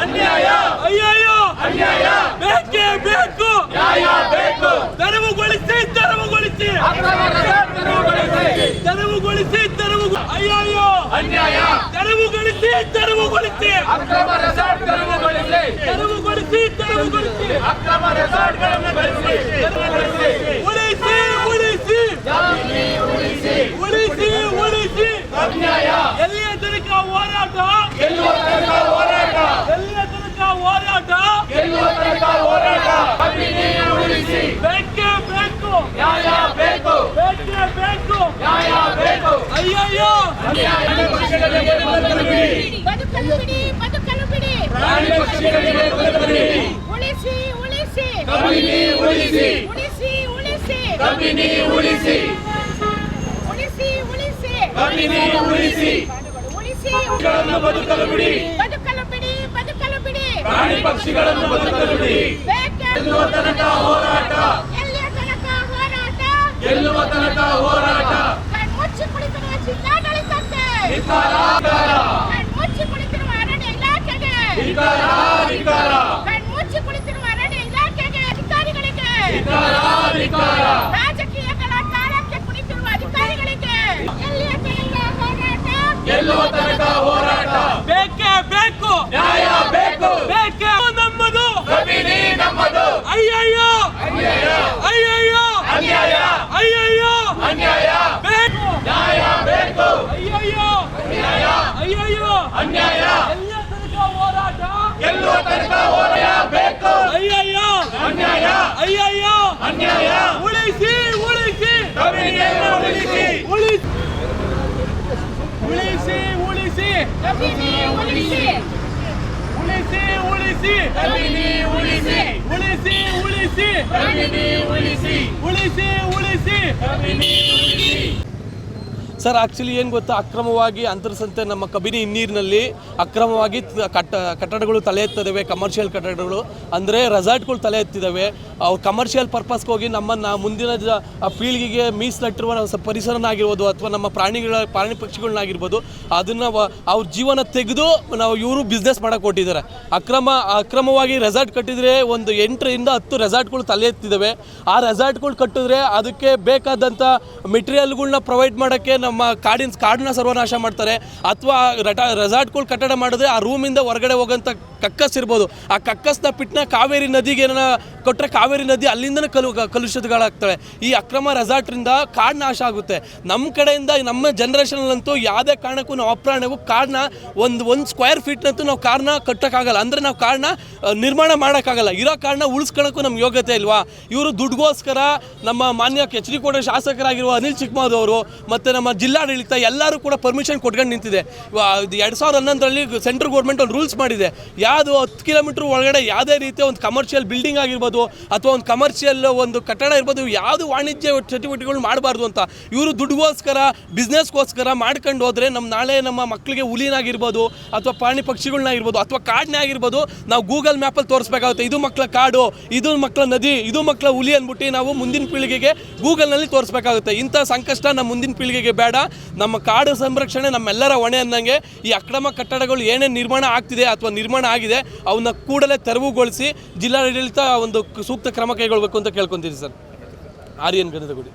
ಅನ್ಯಾಯ ಅಯ್ಯಯ್ಯೋ ಅನ್ಯಾಯ ಬೇಕೇ ಬೇಕು ನ್ಯಾಯ ಬೇಕು ತೆರವುಗೊಳಿಸಿ ತೆರವುಗೊಳಿಸಿ ತೆರವುಗೊಳಿಸಿ ಅಯ್ಯಯ್ಯೋ ಅನ್ಯಾಯ ತೆರವುಗೊಳಿಸಿ ತೆರವುಗೊಳಿಸಿ ಅಕ್ರಮ ರೆಸಾರ್ಟ್ ತೆರವುಗೊಳಿಸಿ ತೆರವುಗೊಳಿಸಿ ತೆರವುಗೊಳಿಸಿ ಅಕ್ರಮ ರೆಸಾರ್ಟ್ಗಳನ್ನು ಬೆಳೆಸಿ ಉಳಿಸಿ ಉಳಿಸಿ ಉಳಿಸಿ ಉಳಿಸಿ ಉಳಿಸಿ ಅನ್ಯಾಯ ಎಲ್ಲಿಯ ತನಕ ಹೋರಾಟ ಗೆಲ್ಲುವ ತನಕ ಹೋರಾಟ ಎಲ್ಲಿಯ ತನಕ ಹೋರಾಟ ಗೆಲ್ಲುವ ತನಕ ಹೋರಾಟ ಉಳಿಸಿ ಬೇಕೇ ಬೇಕು ನ್ಯಾಯ ಬೇಕು ಬೇಕೇ ಬೇಕು ನ್ಯಾಯ ಬೇಕು ಅಯ್ಯಯ್ಯೋ ಬದುಕಲು ಬಿಡಿ ಬದುಕಲು ಬಿಡಿ ಪ್ರಾಣಿ ಪಕ್ಷಿಗಳಿಗೆ ಬದುಕಲು ಬಿಡಿ ಉಳಿಸಿ ಉಳಿಸಿ ಕಬಿನಿ ಉಳಿಸಿ ಉಳಿಸಿ ಉಳಿಸಿ ಕಬಿನಿ ಉಳಿಸಿ ಉಳಿಸಿ ಉಳಿಸಿ ಕಬಿನಿ ಉಳಿಸಿ ಉಳಿಸಿ ಬದುಕಲು ಬಿಡಿ ಬದುಕಲು ಬಿಡಿ ಬದುಕಲು ಬಿಡಿ ಪ್ರಾಣಿ ಪಕ್ಷಿಗಳನ್ನು ಬದುಕಲು ಬಿಡಿ ಗೆಲ್ಲುವ ತನಕ ಹೋರಾಟ ಎಲ್ಲಿಯ ತನಕ ಹೋರಾಟ ಗೆಲ್ಲುವ ತನಕ ಹೋರಾಟ ಮುಚ್ಚಿ ಕುಳಿತಿರುವ ಜಿಲ್ಲಾಡಳಿತಕ್ಕೆ ಮುಚ್ಚಿ ಕುಳಿತಿರುವ ಅರಣ್ಯ ಇಲಾಖೆಗೆ ಮುಚ್ಚಿ ಕುಳಿತಿರುವ ಅರಣ್ಯ ಇಲಾಖೆಗೆ ಅಧಿಕಾರಿಗಳಿಗೆ ರಾಜಕೀಯಗಳ ಕಾಲಕ್ಕೆ ಕುಳಿತಿರುವ ಅಧಿಕಾರಿಗಳಿಗೆ ಎಲ್ಲಿಯ ತನಕ ಹೋರಾಟ ಗೆಲ್ಲುವ ತನಕ ಹೋರಾಟ ಬೇಕೇ ಬೇಕು ನ್ಯಾಯ ಬೇಕು ಬೇಕೇ ನಮ್ಮದು ಕಬಿನಿ ನಮ್ಮದು ಅಯ್ಯಯ್ಯೋ ಅಯ್ಯಯ್ಯೋ ಅಯ್ಯಯ್ಯೋ ಅನ್ಯಾಯ ಅಯ್ಯಯ್ಯೋ ಅನ್ಯಾಯ ಬೇಕು ನ್ಯಾಯ ಬೇಕು ಅಯ್ಯಯ್ಯೋ ಅನ್ಯಾಯ ಅಯ್ಯಯ್ಯೋ ಅನ್ಯಾಯ ಎಲ್ಲಿಯ ತನಕ ಹೋರಾಟ ಗೆಲ್ಲುವ ತನಕ ಹೋರಾಟ ಬೇಕು ಅಯ್ಯಯ್ಯೋ ಅನ್ಯಾಯ ಅಯ್ಯಯ್ಯೋ ಅನ್ಯಾಯ ಉಳಿಸಿ ಉಳಿಸಿ ಕಬಿನಿಯನ್ನು ಉಳಿಸಿ ಉಳಿಸಿ ಉಳಿಸಿ ಉಳಿಸಿ ಕಬಿನಿ ಉಳಿಸಿ ಉಳಿಸಿ ಉಳಿಸಿ ಕಬಿನಿ ಉಳಿಸಿ ಉಳಿಸಿ ಉಳಿಸಿ ಕಬಿನಿ ಉಳಿಸಿ ಉಳಿಸಿ ಉಳಿಸಿ ಕಬಿನಿ ಉಳಿಸಿ. ಸರ್ ಆ್ಯಕ್ಚುಲಿ ಏನು ಗೊತ್ತಾ, ಅಕ್ರಮವಾಗಿ ಅಂತರ್ಸಂತೆ ನಮ್ಮ ಕಬಿನಿ ಹಿನ್ನೀರಿನಲ್ಲಿ ಅಕ್ರಮವಾಗಿ ಕಟ್ಟಡಗಳು ತಲೆ ಎತ್ತಿದ್ದಾವೆ. ಕಮರ್ಷಿಯಲ್ ಕಟ್ಟಡಗಳು ಅಂದರೆ ರೆಸಾರ್ಟ್ಗಳು ತಲೆ ಎತ್ತಿದ್ದಾವೆ. ಅವ್ರು ಕಮರ್ಷಿಯಲ್ ಪರ್ಪಸ್ಗೆ ಹೋಗಿ ನಮ್ಮನ್ನು ಮುಂದಿನ ಪೀಳಿಗೆಗೆ ಮೀಸಲಿಟ್ಟಿರುವ ಪರಿಸರನಾಗಿರ್ಬೋದು ಅಥವಾ ನಮ್ಮ ಪ್ರಾಣಿ ಪಕ್ಷಿಗಳನ್ನಾಗಿರ್ಬೋದು ಅದನ್ನು ಅವ್ರ ಜೀವನ ತೆಗೆದು ನಾವು ಇವರು ಬಿಸ್ನೆಸ್ ಮಾಡೋಕ್ಕೆ ಕೊಟ್ಟಿದ್ದಾರೆ. ಅಕ್ರಮವಾಗಿ ರೆಸಾರ್ಟ್ ಕಟ್ಟಿದರೆ ಒಂದು 8 ರಿಂದ 10 ರೆಸಾರ್ಟ್ಗಳು ತಲೆ ಎತ್ತಿದ್ದಾವೆ. ಆ ರೆಸಾರ್ಟ್ಗಳು ಕಟ್ಟಿದ್ರೆ ಅದಕ್ಕೆ ಬೇಕಾದಂಥ ಮೆಟೀರಿಯಲ್ಗಳನ್ನ ಪ್ರೊವೈಡ್ ಮಾಡೋಕ್ಕೆ ನಮ್ಮ ಕಾಡನ್ನ ಸರ್ವನಾಶ ಮಾಡ್ತಾರೆ. ಅಥವಾ ರೆಸಾರ್ಟ್ಗಳು ಕಟ್ಟಡ ಮಾಡಿದ್ರೆ ಆ ರೂಮಿಂದ ಹೊರಗಡೆ ಹೋಗೋಂಥ ಕಕ್ಕಸ್ ಇರ್ಬೋದು, ಆ ಕಕ್ಕಸ್ನ ಪಿಟ್ನ ಕಾವೇರಿ ನದಿಗೆ ಏನಾರ ಕೊಟ್ಟರೆ ಕಾವೇರಿ ನದಿ ಅಲ್ಲಿಂದನೇ ಕಲುಷಿತಗಳಾಗ್ತವೆ. ಈ ಅಕ್ರಮ ರೆಸಾರ್ಟ್ರಿಂದ ಕಾಡು ನಾಶ ಆಗುತ್ತೆ. ನಮ್ಮ ಕಡೆಯಿಂದ ನಮ್ಮ ಜನ್ರೇಷನಲ್ಲಂತೂ ಯಾವುದೇ ಕಾರಣಕ್ಕೂ ನಾವು ಅಪ್ರಾಣವು ಕಾಡನ್ನ ಒಂದು ಸ್ಕ್ವೇರ್ ಫೀಟ್ನಂತೂ ನಾವು ಕಾಡನ್ನ ಕಟ್ಟೋಕ್ಕಾಗಲ್ಲ. ಅಂದರೆ ನಾವು ಕಾಡನ್ನ ನಿರ್ಮಾಣ ಮಾಡೋಕ್ಕಾಗಲ್ಲ. ಇರೋ ಕಾಡನ್ನ ಉಳಿಸ್ಕೊಳ್ಳೋಕ್ಕೂ ನಮ್ಗೆ ಯೋಗ್ಯತೆ ಇಲ್ವಾ? ಇವರು ದುಡ್ಗೋಸ್ಕರ ನಮ್ಮ ಮಾನ್ಯ ಎಚ್ ಡಿ ಕೋಟೆ ಶಾಸಕರಾಗಿರುವ ಅನಿಲ್ ಚಿಕ್ಕಮಾದವರು ಮತ್ತು ನಮ್ಮ ಜಿಲ್ಲಾಡಳಿತ ಎಲ್ಲರೂ ಕೂಡ ಪರ್ಮಿಷನ್ ಕೊಟ್ಕೊಂಡು ನಿಂತಿದೆ. 2011ರಲ್ಲಿ ಸೆಂಟ್ರಲ್ ಗೌರ್ಮೆಂಟ್ ಒಂದು ರೂಲ್ಸ್ ಮಾಡಿದೆ, ಯಾವುದು 10 ಕಿಲೋಮೀಟ್ರ್ ಒಳಗಡೆ ಯಾವುದೇ ರೀತಿಯ ಒಂದು ಕಮರ್ಷಿಯಲ್ ಬಿಲ್ಡಿಂಗ್ ಆಗಿರ್ಬೋದು ಅಥವಾ ಒಂದು ಕಮರ್ಷಿಯಲ್ ಒಂದು ಕಟ್ಟಡ ಇರ್ಬೋದು, ಯಾವುದು ವಾಣಿಜ್ಯ ಚಟುವಟಿಕೆಗಳು ಮಾಡಬಾರ್ದು ಅಂತ. ಇವರು ದುಡ್ಡುಗೋಸ್ಕರ ಬಿಸ್ನೆಸ್ಗೋಸ್ಕರ ಮಾಡ್ಕೊಂಡು ಹೋದರೆ ನಾಳೆ ನಮ್ಮ ಮಕ್ಕಳಿಗೆ ಹುಲಿನಾಗಿರ್ಬೋದು ಅಥವಾ ಪ್ರಾಣಿ ಪಕ್ಷಿಗಳನ್ನಾಗಿರ್ಬೋದು ಅಥವಾ ಕಾಡನ್ನೇ ಆಗಿರ್ಬೋದು ನಾವು ಗೂಗಲ್ ಮ್ಯಾಪಲ್ಲಿ ತೋರಿಸ್ಬೇಕಾಗುತ್ತೆ. ಇದು ಮಕ್ಕಳ ಕಾಡು, ಇದು ಮಕ್ಕಳ ನದಿ, ಇದು ಮಕ್ಕಳ ಹುಲಿ ಅಂದ್ಬಿಟ್ಟು ನಾವು ಮುಂದಿನ ಪೀಳಿಗೆಗೆ ಗೂಗಲ್ನಲ್ಲಿ ತೋರಿಸ್ಬೇಕಾಗುತ್ತೆ. ಇಂಥ ಸಂಕಷ್ಟ ನಮ್ಮ ಮುಂದಿನ ಪೀಳಿಗೆಗೆ ಬೇಡ. ನಮ್ಮ ಕಾಡು ಸಂರಕ್ಷಣೆ ನಮ್ಮೆಲ್ಲರ ಹೊಣೆ ಅನ್ನಂಗೆ ಈ ಅಕ್ರಮ ಕಟ್ಟಡಗಳು ಏನೇನು ನಿರ್ಮಾಣ ಆಗ್ತಿದೆ ಅಥವಾ ನಿರ್ಮಾಣ ಆಗಿದೆ ಅವನ್ನ ಕೂಡಲೇ ತೆರವುಗೊಳಿಸಿ ಜಿಲ್ಲಾಡಳಿತ ಒಂದು ಸೂಕ್ತ ಕ್ರಮ ಕೈಗೊಳ್ಳಬೇಕು ಅಂತ ಕೇಳ್ಕೊತೀವಿ ಸರ್. ಆರ್ಯನ್ ಗಂಧದಗುಡಿ.